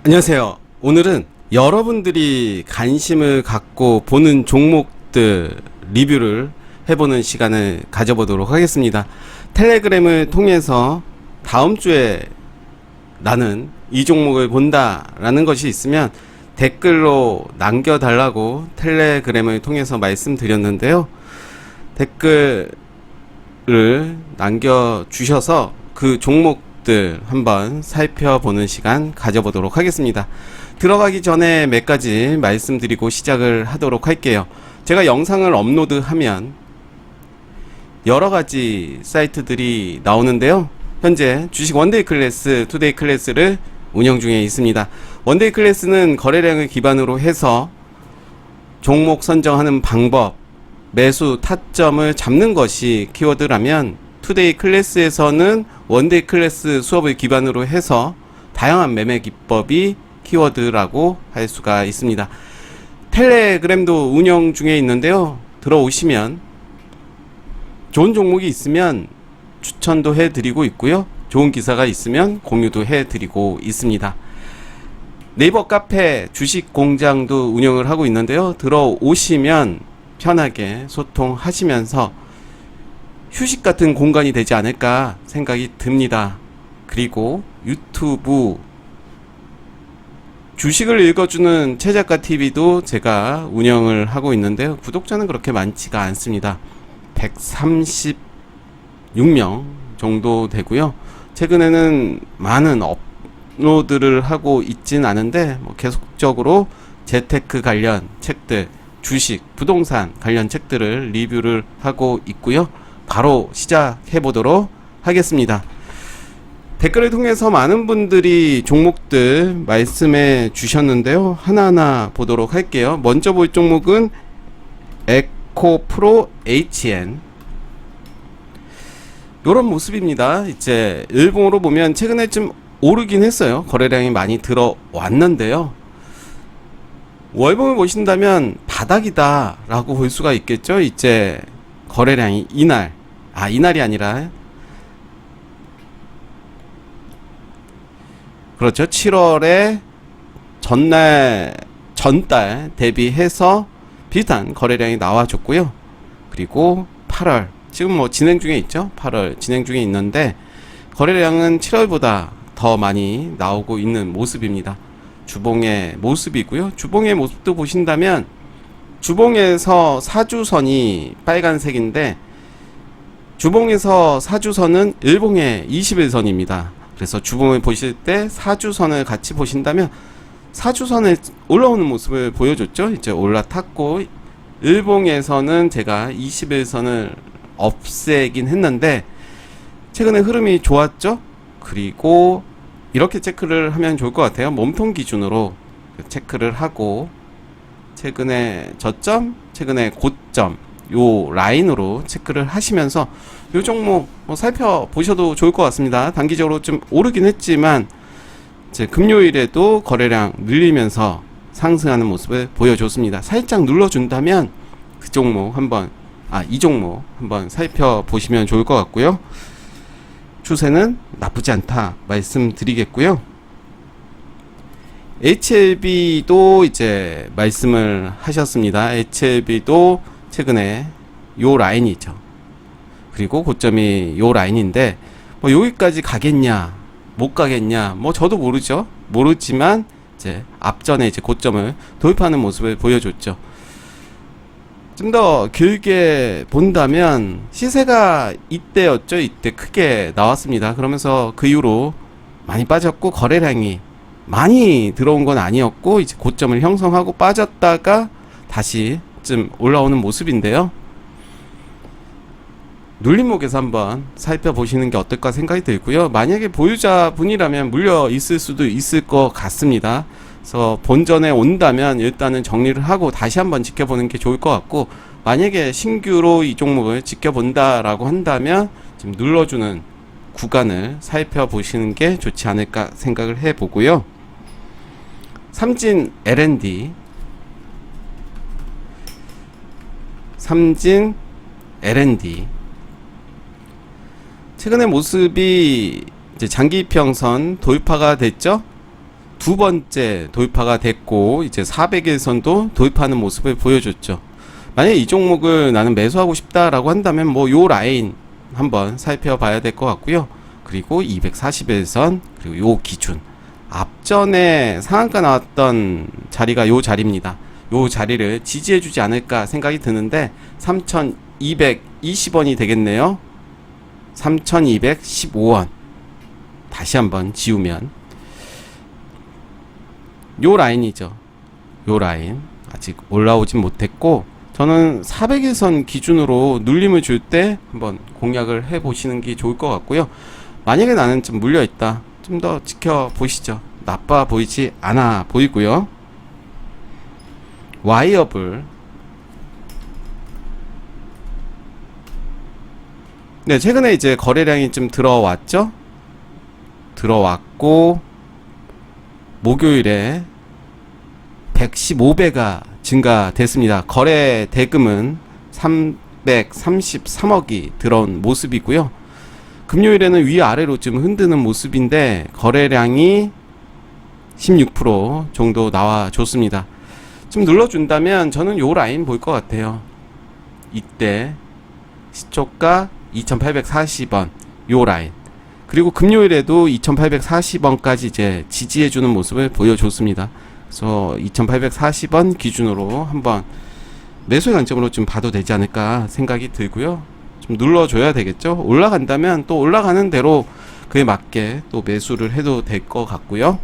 안녕하세요. 오늘은 여러분들이 관심을 갖고 보는 종목들 리뷰를 해보는 시간을 가져보도록 하겠습니다. 텔레그램을 통해서 다음 주에 나는 이 종목을 본다 라는 것이 있으면 댓글로 남겨달라고 텔레그램을 통해서 말씀드렸는데요. 댓글을 남겨주셔서 그 종목들 한번 살펴보는 시간 가져보도록 하겠습니다. 들어가기 전에 몇 가지 말씀드리고 시작을 하도록 할게요. 제가 영상을 업로드하면 여러가지 사이트들이 나오는데요. 현재 주식 원데이 클래스, 투데이 클래스를 운영 중에 있습니다. 원데이 클래스는 거래량을 기반으로 해서 종목 선정하는 방법, 매수 타점을 잡는 것이 키워드라면, 투데이 클래스에서는 원데이 클래스 수업을 기반으로 해서 다양한 매매 기법이 키워드라고 할 수가 있습니다. 텔레그램도 운영 중에 있는데요. 들어오시면 좋은 종목이 있으면 추천도 해드리고 있고요. 좋은 기사가 있으면 공유도 해드리고 있습니다. 네이버 카페 주식공장도 운영을 하고 있는데요. 들어오시면 편하게 소통하시면서 휴식 같은 공간이 되지 않을까 생각이 듭니다. 그리고 유튜브 주식을 읽어주는 최작가TV도 제가 운영을 하고 있는데요. 구독자는 그렇게 많지가 않습니다. 136명 정도 되고요. 최근에는 많은 업로드를 하고 있진 않은데 계속적으로 재테크 관련 책들, 주식, 부동산 관련 책들을 리뷰를 하고 있고요. 바로 시작해 보도록 하겠습니다. 댓글을 통해서 많은 분들이 종목들 말씀해 주셨는데요. 하나하나 보도록 할게요. 먼저 볼 종목은 에코프로 HN, 이런 모습입니다. 이제 일봉으로 보면 최근에 좀 오르긴 했어요. 거래량이 많이 들어왔는데요. 월봉을 보신다면 바닥이다 라고 볼 수가 있겠죠. 이제 거래량이 이날이 아니라 그렇죠. 7월에 전달 대비해서 비슷한 거래량이 나와줬고요. 그리고 8월 지금 진행 중에 있죠. 8월 진행 중에 있는데 거래량은 7월보다 더 많이 나오고 있는 모습입니다. 주봉의 모습이고요. 주봉의 모습도 보신다면 주봉에서 사주선이 빨간색인데 주봉에서 사주선은 일봉의 21선입니다. 그래서 주봉을 보실 때 사주선을 같이 보신다면 사주선에 올라오는 모습을 보여줬죠. 이제 올라탔고 일봉에서는 제가 21선을 없애긴 했는데 최근에 흐름이 좋았죠. 그리고 이렇게 체크를 하면 좋을 것 같아요. 몸통 기준으로 체크를 하고 최근에 저점, 최근에 고점 요 라인으로 체크를 하시면서 요 종목 살펴보셔도 좋을 것 같습니다. 단기적으로 좀 오르긴 했지만 이제 금요일에도 거래량 늘리면서 상승하는 모습을 보여줬습니다. 살짝 눌러준다면 그 종목 한번 이 종목 한번 살펴보시면 좋을 것 같고요. 추세는 나쁘지 않다 말씀드리겠고요. HLB도 이제 말씀을 하셨습니다. HLB도 최근에 요 라인이죠. 그리고 고점이 요 라인인데 여기까지 가겠냐 못 가겠냐 저도 모르지만 이제 앞전에 이제 고점을 돌파하는 모습을 보여줬죠. 좀 더 길게 본다면 시세가 이때였죠. 이때 크게 나왔습니다. 그러면서 그 이후로 많이 빠졌고 거래량이 많이 들어온 건 아니었고 이제 고점을 형성하고 빠졌다가 다시 좀 올라오는 모습인데요. 눌림목에서 한번 살펴보시는 게 어떨까 생각이 들고요. 만약에 보유자분이라면 물려 있을 수도 있을 것 같습니다. 그래서 본전에 온다면 일단은 정리를 하고 다시 한번 지켜보는 게 좋을 것 같고, 만약에 신규로 이 종목을 지켜본다라고 한다면 지금 눌러주는 구간을 살펴보시는 게 좋지 않을까 생각을 해보고요. 삼진 L&D, 최근의 모습이 이제 장기평선 돌파가 됐죠. 두 번째 돌파가 됐고 이제 400일선도 돌파하는 모습을 보여줬죠. 만약에 이 종목을 나는 매수하고 싶다라고 한다면 뭐 요 라인 한번 살펴봐야 될 것 같고요. 그리고 241선 그리고 요 기준 앞전에 상한가 나왔던 자리가 요 자리입니다. 요 자리를 지지해주지 않을까 생각이 드는데 3,220원이 되겠네요. 3,215원 다시 한번 지우면 요 라인이죠. 요 라인 아직 올라오진 못했고 저는 400일선 기준으로 눌림을 줄 때 한번 공략을 해 보시는 게 좋을 것 같고요. 만약에 나는 좀 물려 있다, 좀 더 지켜보시죠. 나빠 보이지 않아 보이고요. 와이어블, 네, 최근에 이제 거래량이 좀 들어왔죠. 들어왔고 목요일에 115배가 증가됐습니다. 거래 대금은 333억이 들어온 모습이고요. 금요일에는 위아래로 좀 흔드는 모습인데 거래량이 16% 정도 나와줬습니다. 좀 눌러준다면 저는 요 라인 볼 것 같아요. 이때 시초가 2840원 요 라인, 그리고 금요일에도 2840원까지 이제 지지해주는 모습을 보여줬습니다. 그래서 2840원 기준으로 한번 매수의 관점으로 좀 봐도 되지 않을까 생각이 들고요. 좀 눌러줘야 되겠죠. 올라간다면 또 올라가는 대로 그에 맞게 또 매수를 해도 될 것 같고요.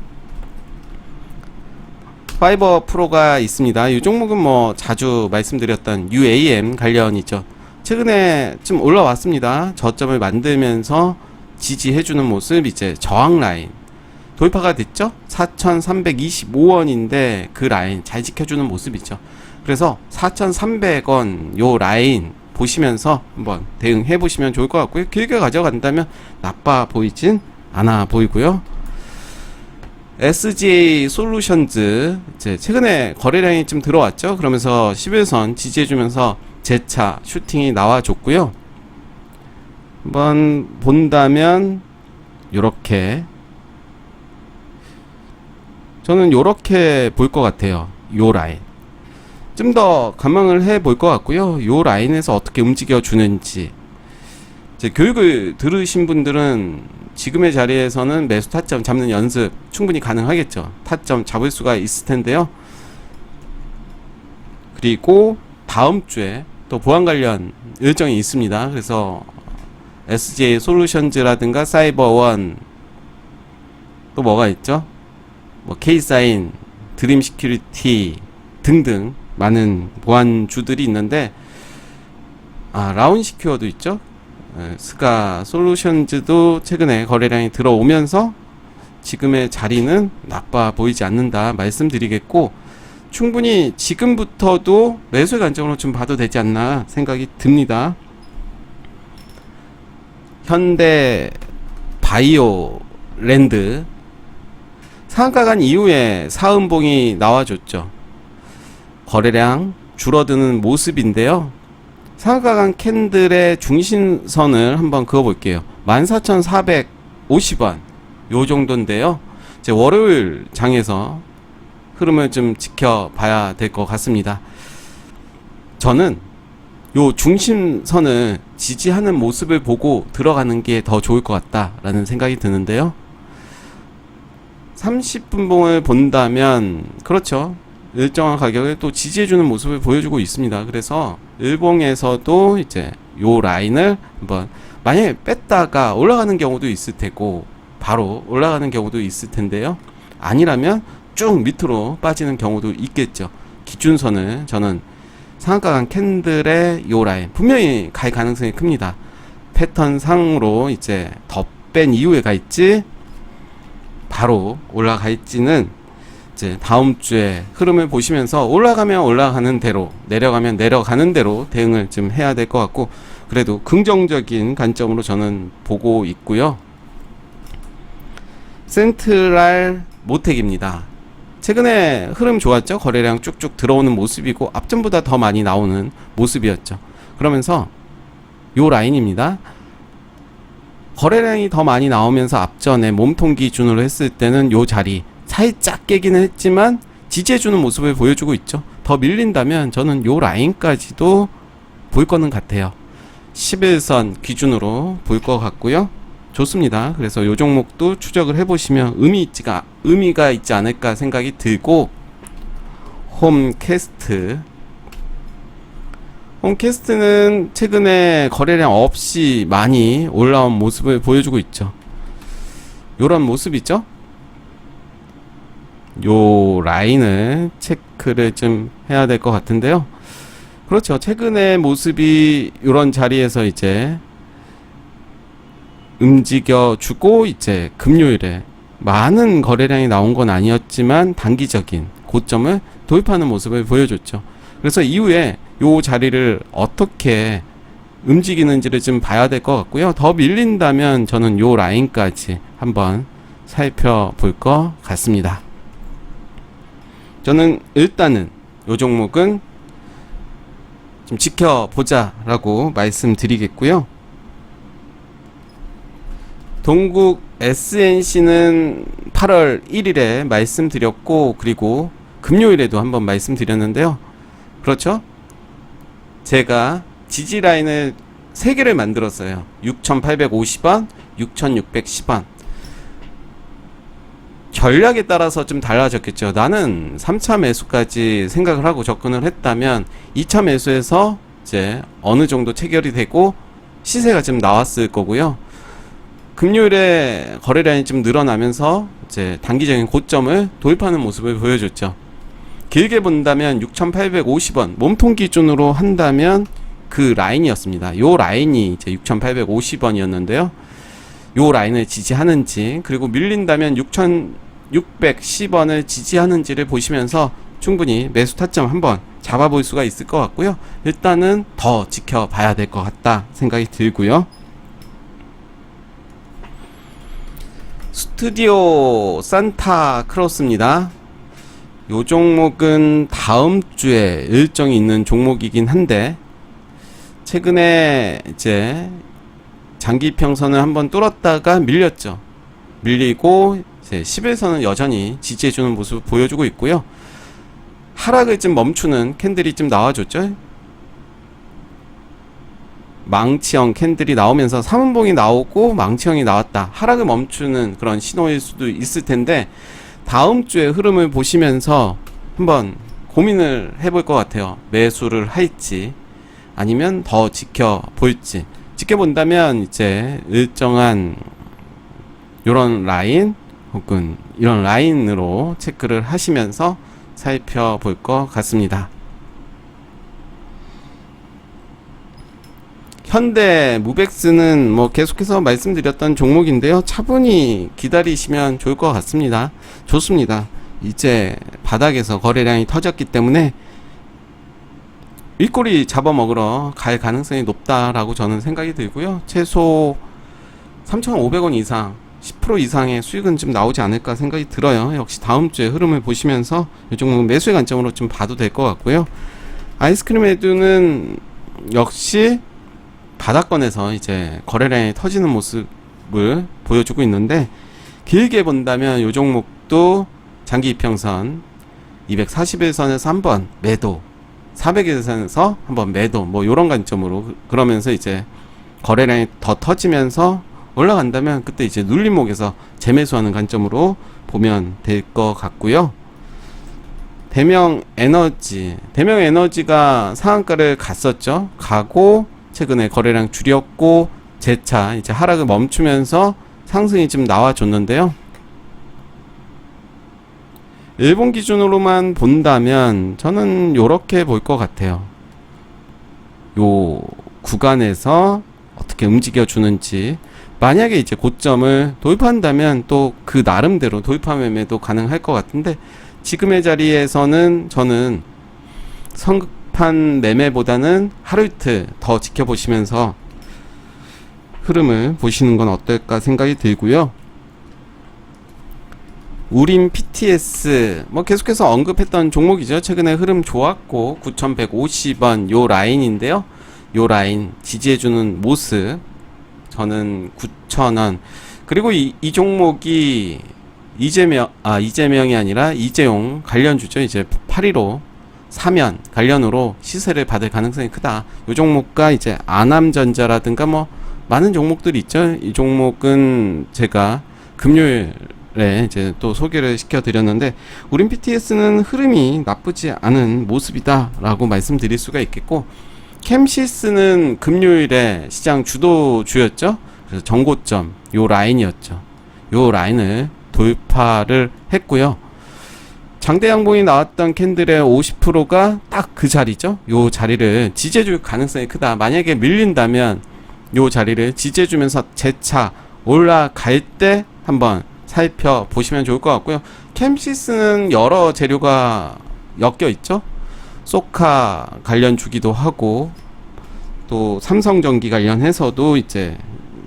파이버 프로가 있습니다. 이 종목은 뭐 자주 말씀드렸던 UAM 관련이죠. 최근에 좀 올라왔습니다. 저점을 만들면서 지지해주는 모습, 이제 저항 라인 돌파가 됐죠. 4,325원인데 그 라인 잘 지켜주는 모습이죠. 그래서 4,300원 요 라인 보시면서 한번 대응해 보시면 좋을 것 같고요. 길게 가져간다면 나빠 보이진 않아 보이고요. SGA 솔루션즈 이제 최근에 거래량이 좀 들어왔죠. 그러면서 11선 지지해주면서 재차 슈팅이 나와줬고요. 한번 본다면 요렇게, 저는 요렇게 볼 것 같아요. 요 라인 좀 더 감망을 해 볼 것 같고요. 요 라인에서 어떻게 움직여 주는지, 이제 교육을 들으신 분들은 지금의 자리에서는 매수 타점 잡는 연습 충분히 가능하겠죠. 타점 잡을 수가 있을 텐데요. 그리고 다음 주에 또 보안 관련 일정이 있습니다. 그래서 SJ 솔루션즈라든가 사이버원, 또 뭐가 있죠? 뭐 K사인, 드림 시큐리티 등등 많은 보안주들이 있는데, 라운 시큐어도 있죠. 스가 솔루션즈도 최근에 거래량이 들어오면서 지금의 자리는 나빠 보이지 않는다 말씀드리겠고, 충분히 지금부터도 매수의 관점으로 좀 봐도 되지 않나 생각이 듭니다. 현대 바이오랜드 상한가 간 이후에 사은봉이 나와줬죠. 거래량 줄어드는 모습인데요. 상한가 간 캔들의 중심선을 한번 그어볼게요. 14,450원 요 정도인데요. 이제 월요일 장에서 흐름을 좀 지켜봐야 될 것 같습니다. 저는 요 중심선을 지지하는 모습을 보고 들어가는 게 더 좋을 것 같다라는 생각이 드는데요. 30분봉을 본다면 그렇죠. 일정한 가격을 또 지지해주는 모습을 보여주고 있습니다. 그래서 일봉에서도 이제 요 라인을 한번, 만약에 뺐다가 올라가는 경우도 있을 테고 바로 올라가는 경우도 있을 텐데요. 아니라면 쭉 밑으로 빠지는 경우도 있겠죠. 기준선을 저는 상한가 간 캔들의 요 라인 분명히 갈 가능성이 큽니다. 패턴상으로 이제 더 뺀 이후에 갈지 바로 올라갈지는 이제 다음 주에 흐름을 보시면서 올라가면 올라가는 대로, 내려가면 내려가는 대로 대응을 좀 해야 될 것 같고, 그래도 긍정적인 관점으로 저는 보고 있고요. 센트럴 모텍입니다. 최근에 흐름 좋았죠. 거래량 쭉쭉 들어오는 모습이고 앞전보다 더 많이 나오는 모습이었죠. 그러면서 요 라인입니다. 거래량이 더 많이 나오면서 앞전에 몸통 기준으로 했을 때는 요 자리 살짝 깨기는 했지만 지지해주는 모습을 보여주고 있죠. 더 밀린다면 저는 요 라인까지도 볼 거는 같아요. 11선 기준으로 볼 것 같고요. 좋습니다. 그래서 요 종목도 추적을 해보시면 의미가 있지 않을까 생각이 들고, 홈캐스트는 최근에 거래량 없이 많이 올라온 모습을 보여주고 있죠. 요런 모습이죠. 요 라인을 체크를 좀 해야 될 것 같은데요. 그렇죠. 최근의 모습이 요런 자리에서 이제 움직여주고, 이제 금요일에 많은 거래량이 나온 건 아니었지만 단기적인 고점을 도입하는 모습을 보여줬죠. 그래서 이후에 요 자리를 어떻게 움직이는지를 좀 봐야 될 것 같고요. 더 밀린다면 저는 요 라인까지 한번 살펴볼 것 같습니다. 저는 일단은 요 종목은 좀 지켜보자 라고 말씀드리겠고요. 동국 SNC는 8월 1일에 말씀드렸고, 그리고 금요일에도 한번 말씀드렸는데요. 그렇죠? 제가 지지 라인을 3개를 만들었어요. 6,850원, 6,610원. 전략에 따라서 좀 달라졌겠죠. 나는 3차 매수까지 생각을 하고 접근을 했다면 2차 매수에서 이제 어느 정도 체결이 되고 시세가 좀 나왔을 거고요. 금요일에 거래량이 좀 늘어나면서 이제 단기적인 고점을 도입하는 모습을 보여줬죠. 길게 본다면 6,850원 몸통 기준으로 한다면 그 라인이었습니다. 요 라인이 이제 6,850원이었는데요. 요 라인을 지지하는지, 그리고 밀린다면 6,610원을 지지하는지를 보시면서 충분히 매수 타점 한번 잡아볼 수가 있을 것 같고요. 일단은 더 지켜봐야 될 것 같다 생각이 들고요. 스튜디오 산타크로스입니다. 요 종목은 다음 주에 일정이 있는 종목이긴 한데, 최근에 이제 장기평선을 한번 뚫었다가 밀렸죠. 밀리고 이제 10일선은 여전히 지지해주는 모습을 보여주고 있고요. 하락을 좀 멈추는 캔들이 좀 나와줬죠. 망치형 캔들이 나오면서 3분봉이 나오고 망치형이 나왔다. 하락을 멈추는 그런 신호일 수도 있을 텐데, 다음 주에 흐름을 보시면서 한번 고민을 해볼 것 같아요. 매수를 할지 아니면 더 지켜볼지. 지켜본다면 이제 일정한 요런 라인 혹은 이런 라인으로 체크를 하시면서 살펴볼 것 같습니다. 현대 무벡스는 뭐 계속해서 말씀드렸던 종목인데요. 차분히 기다리시면 좋을 것 같습니다. 좋습니다. 이제 바닥에서 거래량이 터졌기 때문에 윗꼬리 잡아먹으러 갈 가능성이 높다라고 저는 생각이 들고요. 최소 3,500원 이상 10% 이상의 수익은 좀 나오지 않을까 생각이 들어요. 역시 다음 주에 흐름을 보시면서 이 종목은 매수의 관점으로 좀 봐도 될 것 같고요. 아이스크림 헤드는 역시 바닥권에서 이제 거래량이 터지는 모습을 보여주고 있는데, 길게 본다면 이 종목도 장기 이평선 241선에서 한번 매도, 400일선에서 한번 매도, 뭐 이런 관점으로, 그러면서 이제 거래량이 더 터지면서 올라간다면 그때 이제 눌림목에서 재매수하는 관점으로 보면 될 것 같고요. 대명에너지가 상한가를 갔었죠. 가고 최근에 거래량 줄였고 재차 이제 하락을 멈추면서 상승이 좀 나와줬는데요. 일본 기준으로만 본다면 저는 요렇게 볼 것 같아요. 요 구간에서 어떻게 움직여 주는지, 만약에 이제 고점을 도입한다면 또 그 나름대로 돌파 매매도 가능할 것 같은데, 지금의 자리에서는 저는 성급한 매매보다는 하루 이틀 더 지켜보시면서 흐름을 보시는 건 어떨까 생각이 들고요. 우림 PTS 뭐 계속해서 언급했던 종목이죠. 최근에 흐름 좋았고 9,150원 요 라인인데요. 요 라인 지지해주는 모습, 저는 9,000원. 그리고 이 종목이 이재명이 아니라 이재용 관련주죠. 이제 815 사면 관련으로 시세를 받을 가능성이 크다. 이 종목과 이제 아남전자라든가 뭐 많은 종목들이 있죠. 이 종목은 제가 금요일에 이제 또 소개를 시켜드렸는데, 우린 PTS는 흐름이 나쁘지 않은 모습이다라고 말씀드릴 수가 있겠고, 캠시스는 금요일에 시장 주도주였죠. 그래서 정고점 요 라인이었죠. 요 라인을 돌파를 했고요. 장대 양봉이 나왔던 캔들의 50%가 딱 그 자리죠. 요 자리를 지지해줄 가능성이 크다. 만약에 밀린다면 요 자리를 지지해주면서 재차 올라갈 때 한번 살펴보시면 좋을 것 같고요. 캠시스는 여러 재료가 엮여 있죠. 소카 관련 주기도 하고, 또 삼성전기 관련해서도 이제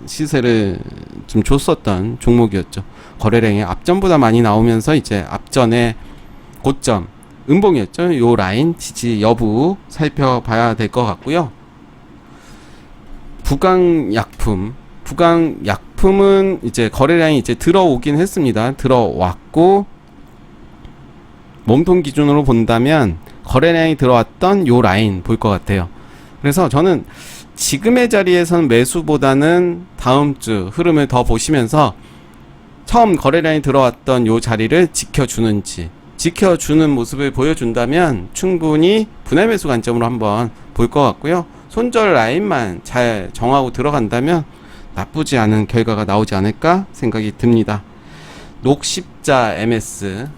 시세를 좀 줬었던 종목이었죠. 거래량이 앞전보다 많이 나오면서 이제 앞전에 고점 음봉이었죠. 요 라인 지지 여부 살펴봐야 될 것 같고요. 부강약품은 이제 거래량이 이제 들어오긴 했습니다. 들어왔고, 몸통 기준으로 본다면 거래량이 들어왔던 요 라인 볼 것 같아요. 그래서 저는 지금의 자리에서는 매수보다는 다음 주 흐름을 더 보시면서 처음 거래량이 들어왔던 요 자리를 지켜주는 모습을 보여준다면 충분히 분할 매수 관점으로 한번 볼 것 같고요. 손절 라인만 잘 정하고 들어간다면 나쁘지 않은 결과가 나오지 않을까 생각이 듭니다. 녹십자 MS.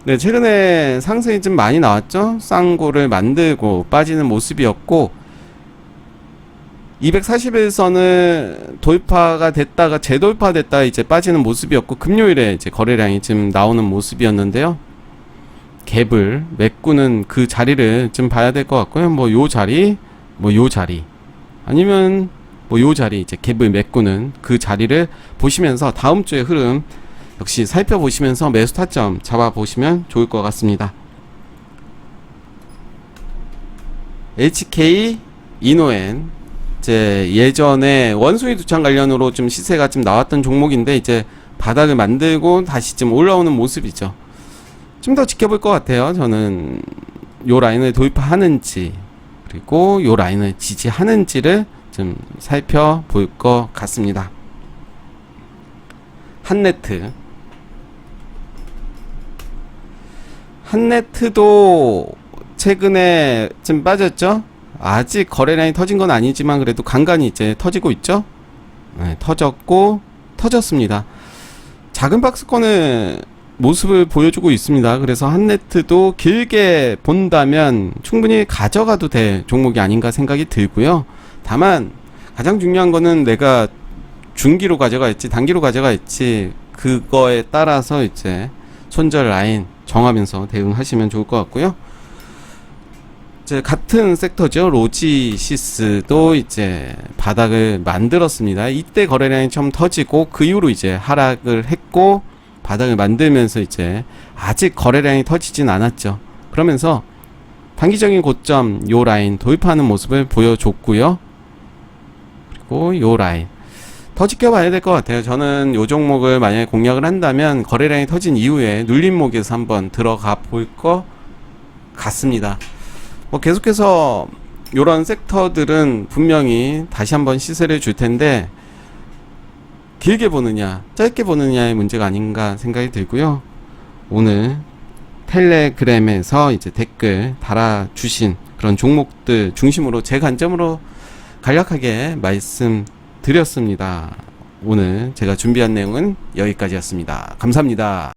네, 최근에 상승이 좀 많이 나왔죠. 쌍고를 만들고 빠지는 모습이었고, 241선을 돌파가 됐다가 재돌파됐다가 이제 빠지는 모습이었고, 금요일에 이제 거래량이 좀 나오는 모습이었는데요. 갭을 메꾸는 그 자리를 좀 봐야 될 것 같고요. 뭐 요 자리, 뭐 요 자리, 아니면 뭐 요 자리, 이제 갭을 메꾸는 그 자리를 보시면서 다음 주의 흐름 역시 살펴보시면서 매수 타점 잡아보시면 좋을 것 같습니다. HK 이노엔, 이제 예전에 원숭이 두창 관련으로 좀 시세가 좀 나왔던 종목인데, 이제 바닥을 만들고 다시 좀 올라오는 모습이죠. 좀 더 지켜볼 것 같아요. 저는 요 라인을 돌파하는지, 그리고 요 라인을 지지하는지를 좀 살펴볼 것 같습니다. 한네트도 최근에 좀 빠졌죠. 아직 거래량이 터진 건 아니지만 그래도 간간히 이제 터지고 있죠. 네, 터졌습니다. 작은 박스권을 모습을 보여주고 있습니다. 그래서 한네트도 길게 본다면 충분히 가져가도 될 종목이 아닌가 생각이 들고요. 다만 가장 중요한 거는 내가 중기로 가져갈지 단기로 가져갈지, 그거에 따라서 이제 손절 라인 정하면서 대응하시면 좋을 것 같고요. 이제 같은 섹터죠. 로지시스도 이제 바닥을 만들었습니다. 이때 거래량이 처음 터지고 그 이후로 이제 하락을 했고, 바닥을 만들면서 이제 아직 거래량이 터지진 않았죠. 그러면서 단기적인 고점 요 라인 돌파하는 모습을 보여줬고요. 그리고 요 라인 더 지켜봐야 될 것 같아요. 저는 요 종목을 만약에 공략을 한다면 거래량이 터진 이후에 눌림목에서 한번 들어가 볼 것 같습니다. 뭐 계속해서 요런 섹터들은 분명히 다시 한번 시세를 줄 텐데, 길게 보느냐 짧게 보느냐의 문제가 아닌가 생각이 들고요. 오늘 텔레그램에서 이제 댓글 달아주신 그런 종목들 중심으로 제 관점으로 간략하게 말씀드렸습니다. 오늘 제가 준비한 내용은 여기까지였습니다. 감사합니다.